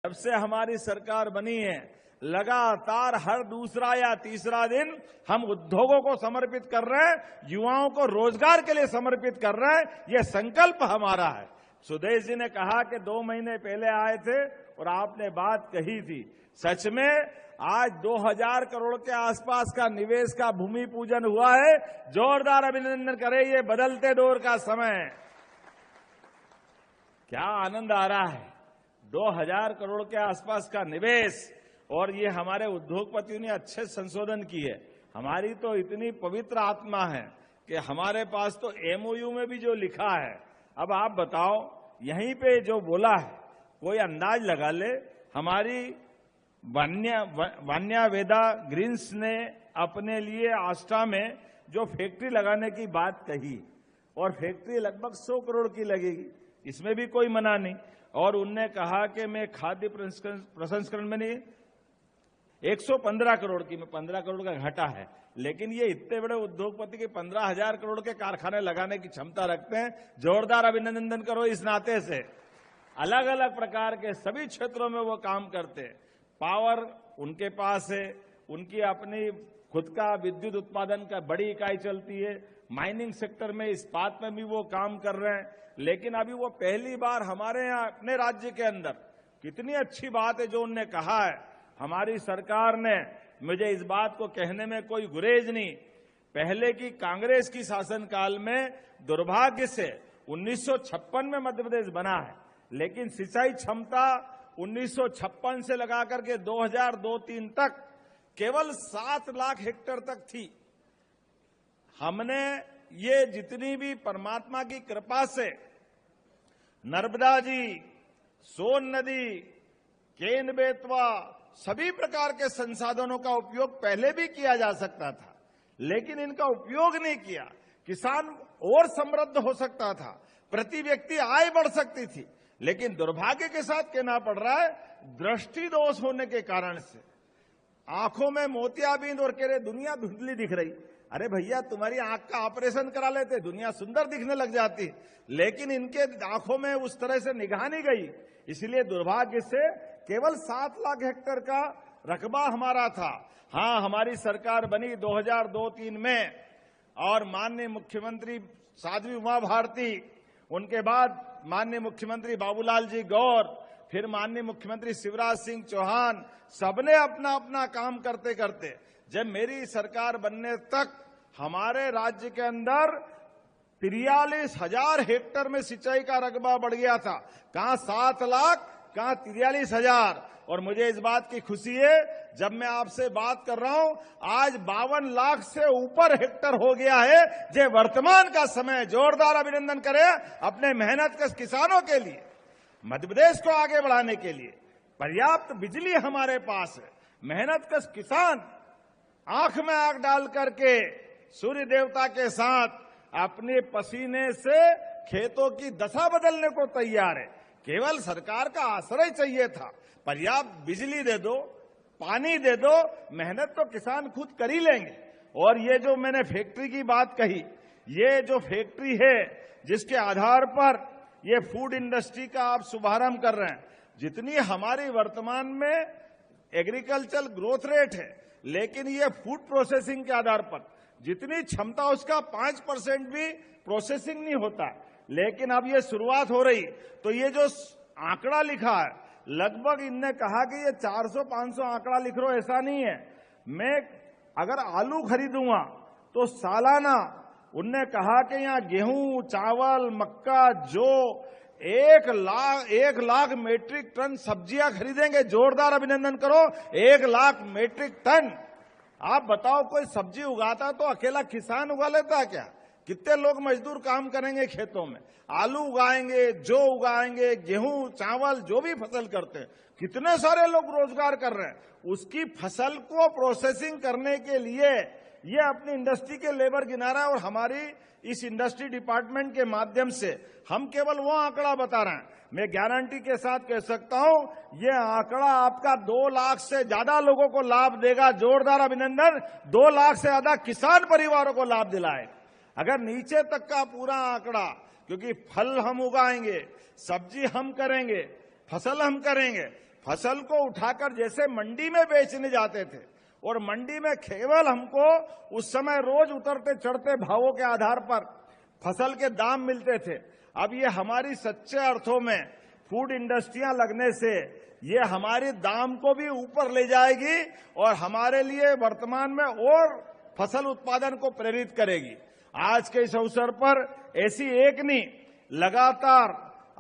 जब से हमारी सरकार बनी है, लगातार हर दूसरा या तीसरा दिन हम उद्योगों को समर्पित कर रहे हैं, युवाओं को रोजगार के लिए समर्पित कर रहे हैं। यह संकल्प हमारा है। सुदेश जी ने कहा कि 2 महीने पहले आए थे और आपने बात कही थी। सच में आज 2000 करोड़ के आसपास का निवेश का भूमि पूजन हुआ है। जोरदार अभिनंदन करें, ये बदलते दौर का समय है। क्या आनंद आ रहा है। 2000 करोड़ के आसपास का निवेश, और ये हमारे उद्योगपतियों ने अच्छे संशोधन की है। हमारी तो इतनी पवित्र आत्मा है कि हमारे पास तो एमओयू में भी जो लिखा है, अब आप बताओ, यहीं पे जो बोला है कोई अंदाज लगा ले। हमारी वान्या वेदा ग्रीन्स ने अपने लिए आष्टा में जो फैक्ट्री लगाने की बात कही, और फैक्ट्री लगभग 100 करोड़ की लगेगी, इसमें भी कोई मना नहीं। और उनने कहा कि मैं खाद्य प्रसंस्करण में नहीं, 115 करोड़ की, में 15 करोड़ का घाटा है। लेकिन ये इतने बड़े उद्योगपति के 15,000 करोड़ के कारखाने लगाने की क्षमता रखते हैं। जोरदार अभिनंदन करो इस नाते से। अलग अलग प्रकार के सभी क्षेत्रों में वो काम करते हैं। पावर उनके पास है, उनकी अपनी खुद का विद्युत उत्पादन का बड़ी इकाई चलती है। माइनिंग सेक्टर में, इस्पात में भी वो काम कर रहे हैं। लेकिन अभी वो पहली बार हमारे यहाँ अपने राज्य के अंदर, कितनी अच्छी बात है जो उनने कहा है। हमारी सरकार ने, मुझे इस बात को कहने में कोई गुरेज नहीं, पहले की कांग्रेस की शासनकाल में दुर्भाग्य से 1956 में मध्य प्रदेश बना है, लेकिन सिंचाई क्षमता 1956 से लगा करके 2002-03 तक केवल 7 लाख हेक्टेयर तक थी। हमने ये जितनी भी परमात्मा की कृपा से नर्मदा जी, सोन नदी, केन बेतवा, सभी प्रकार के संसाधनों का उपयोग पहले भी किया जा सकता था, लेकिन इनका उपयोग नहीं किया। किसान और समृद्ध हो सकता था, प्रति व्यक्ति आय बढ़ सकती थी, लेकिन दुर्भाग्य के साथ कहना पड़ रहा है, दृष्टि दोष होने के कारण से आंखों में मोतियाबिंद और कह रहे दुनिया धुंधली दिख रही। अरे भैया, तुम्हारी आंख का ऑपरेशन करा लेते, दुनिया सुंदर दिखने लग जाती। लेकिन इनके आंखों में उस तरह से निगाह नहीं गई, इसलिए दुर्भाग्य से केवल 7 लाख हेक्टेयर का रकबा हमारा था। हां, हमारी सरकार बनी 2002-03 में, और माननीय मुख्यमंत्री साध्वी उमा भारती, उनके बाद माननीय मुख्यमंत्री बाबूलाल जी गौर, फिर माननीय मुख्यमंत्री शिवराज सिंह चौहान, सबने अपना अपना काम करते करते, जब मेरी सरकार बनने तक हमारे राज्य के अंदर 43,000 हेक्टेयर में सिंचाई का रकबा बढ़ गया था। कहां 7 लाख, कहां 43,000। और मुझे इस बात की खुशी है, जब मैं आपसे बात कर रहा हूं, आज 52 लाख से ऊपर हेक्टेयर हो गया है। जो वर्तमान का समय, जोरदार अभिनंदन करें अपने मेहनतकश किसानों के लिए, मध्य प्रदेश को आगे बढ़ाने के लिए। पर्याप्त बिजली हमारे पास है। मेहनतकश किसान आंख में आंख डाल करके सूर्य देवता के साथ अपने पसीने से खेतों की दशा बदलने को तैयार है। केवल सरकार का आश्रय चाहिए था। पर्याप्त बिजली दे दो, पानी दे दो, मेहनत तो किसान खुद कर ही लेंगे। और ये जो मैंने फैक्ट्री की बात कही, ये जो फैक्ट्री है जिसके आधार पर ये फूड इंडस्ट्री का आप शुभारंभ कर रहे हैं, जितनी हमारी वर्तमान में एग्रीकल्चर ग्रोथ रेट है, लेकिन ये फूड प्रोसेसिंग के आधार पर जितनी क्षमता, उसका 5% भी प्रोसेसिंग नहीं होता। लेकिन अब ये शुरुआत हो रही, तो ये जो आंकड़ा लिखा है, लगभग इनने कहा कि ये 400-500 आंकड़ा लिख रहे हो, ऐसा नहीं है। मैं अगर आलू खरीदूंगा तो सालाना, उनने कहा कि यहाँ गेहूं, चावल, मक्का, जो 1 लाख मीट्रिक टन सब्जियां खरीदेंगे। जोरदार अभिनंदन करो, 1 लाख मीट्रिक टन। आप बताओ, कोई सब्जी उगाता तो अकेला किसान उगा लेता क्या? कितने लोग मजदूर काम करेंगे खेतों में? आलू उगाएंगे, जो उगाएंगे, गेहूं, चावल, जो भी फसल करते हैं, कितने सारे लोग रोजगार कर रहे हैं। उसकी फसल को प्रोसेसिंग करने के लिए ये अपनी इंडस्ट्री के लेबर गिना रहा है। और हमारी इस इंडस्ट्री डिपार्टमेंट के माध्यम से हम केवल वो आंकड़ा बता रहे हैं। मैं गारंटी के साथ कह सकता हूं, ये आंकड़ा आपका 2 लाख से ज्यादा लोगों को लाभ देगा। जोरदार अभिनंदन। 2 लाख से ज्यादा किसान परिवारों को लाभ दिलाए। अगर नीचे तक का पूरा आंकड़ा, क्योंकि फल हम उगाएंगे, सब्जी हम करेंगे, फसल हम करेंगे, फसल को उठाकर जैसे मंडी में बेचने जाते थे और मंडी में केवल हमको उस समय रोज उतरते चढ़ते भावों के आधार पर फसल के दाम मिलते थे। अब ये हमारी सच्चे अर्थों में फूड इंडस्ट्रियां लगने से ये हमारी दाम को भी ऊपर ले जाएगी और हमारे लिए वर्तमान में और फसल उत्पादन को प्रेरित करेगी। आज के इस अवसर पर ऐसी एक नहीं, लगातार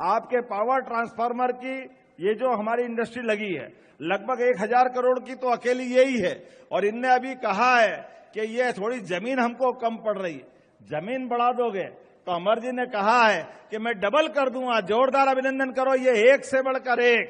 आपके पावर ट्रांसफार्मर की ये जो हमारी इंडस्ट्री लगी है लगभग 1000 करोड़ की तो अकेली यही है। और इनने अभी कहा है कि ये थोड़ी जमीन हमको कम पड़ रही है, जमीन बढ़ा दोगे तो अमर जी ने कहा है कि मैं डबल कर दूंगा। जोरदार अभिनंदन करो, ये एक से बढ़कर एक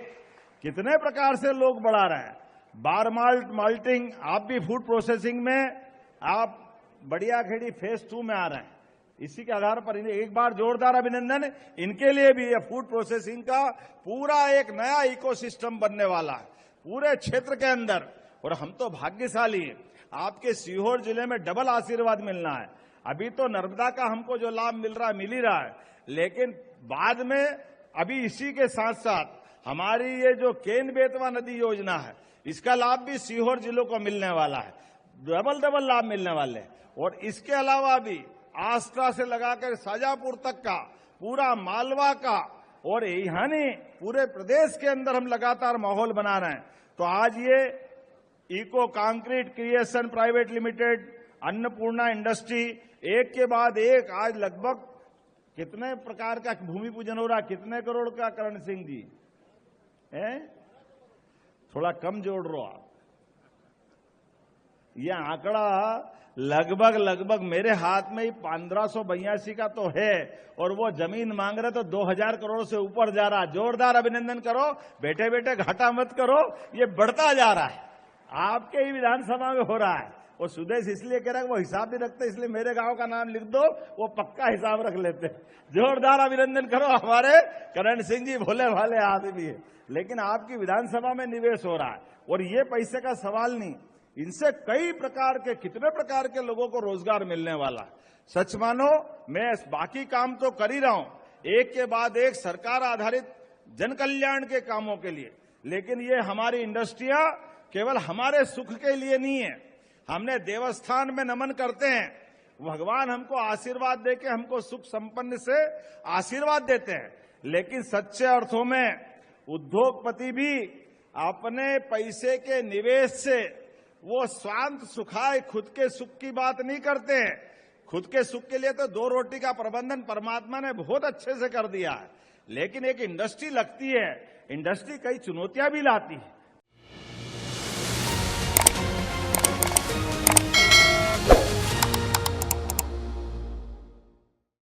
कितने प्रकार से लोग बढ़ा रहे हैं। बार माल्ट माल्टिंग, आप भी फूड प्रोसेसिंग में आप बढ़िया खेड़ी फेज 2 में आ रहे हैं। इसी के आधार पर एक बार जोरदार अभिनंदन इनके लिए भी। ये फूड प्रोसेसिंग का पूरा एक नया इकोसिस्टम बनने वाला है पूरे क्षेत्र के अंदर। और हम तो भाग्यशाली हैं, आपके सीहोर जिले में डबल आशीर्वाद मिलना है। अभी तो नर्मदा का हमको जो लाभ मिल रहा है मिल ही रहा है, लेकिन बाद में अभी इसी के साथ साथ हमारी ये जो केन बेतवा नदी योजना है इसका लाभ भी सीहोर जिलों को मिलने वाला है। डबल लाभ मिलने वाले हैं। और इसके अलावा भी आस्था से लगाकर शाजापुर तक का पूरा मालवा का और यानी पूरे प्रदेश के अंदर हम लगातार माहौल बना रहे हैं। तो आज ये eco concrete creation private limited, Annapurna industry, एक के बाद एक आज लगभग कितने प्रकार का भूमि पूजन हो रहा, कितने करोड़ का करण सिंह जी है? थोड़ा कम जोड़ रहे हो आप। ये आंकड़ा लगभग मेरे हाथ में ही 1582 का तो है और वो जमीन मांग रहे तो 2000 करोड़ से ऊपर जा रहा। जोरदार अभिनंदन करो, बैठे बैठे घाटा मत करो, ये बढ़ता जा रहा है, आपके ही विधानसभा में हो रहा है। वो सुदेश इसलिए कह रहा है वो हिसाब भी रखते, इसलिए मेरे गांव का नाम लिख दो, वो पक्का हिसाब रख लेते। जोरदार अभिनंदन करो, हमारे करण सिंह जी भोले भाले आदमी है, लेकिन आपकी विधानसभा में निवेश हो रहा है। और ये पैसे का सवाल नहीं, इनसे कई प्रकार के कितने प्रकार के लोगों को रोजगार मिलने वाला है। सच मानो मैं बाकी काम तो कर ही रहा हूं, एक के बाद एक सरकार आधारित जन कल्याण के कामों के लिए, लेकिन ये हमारी इंडस्ट्रियां केवल हमारे सुख के लिए नहीं है। हमने देवस्थान में नमन करते हैं, भगवान हमको आशीर्वाद देके हमको सुख संपन्न से आशीर्वाद देते हैं, लेकिन सच्चे अर्थों में उद्योगपति भी अपने पैसे के निवेश से वो स्वांत सुखाए खुद के सुख की बात नहीं करते हैं। खुद के सुख के लिए तो 2 रोटी का प्रबंधन परमात्मा ने बहुत अच्छे से कर दिया है, लेकिन एक इंडस्ट्री लगती है, इंडस्ट्री कई चुनौतियां भी लाती है।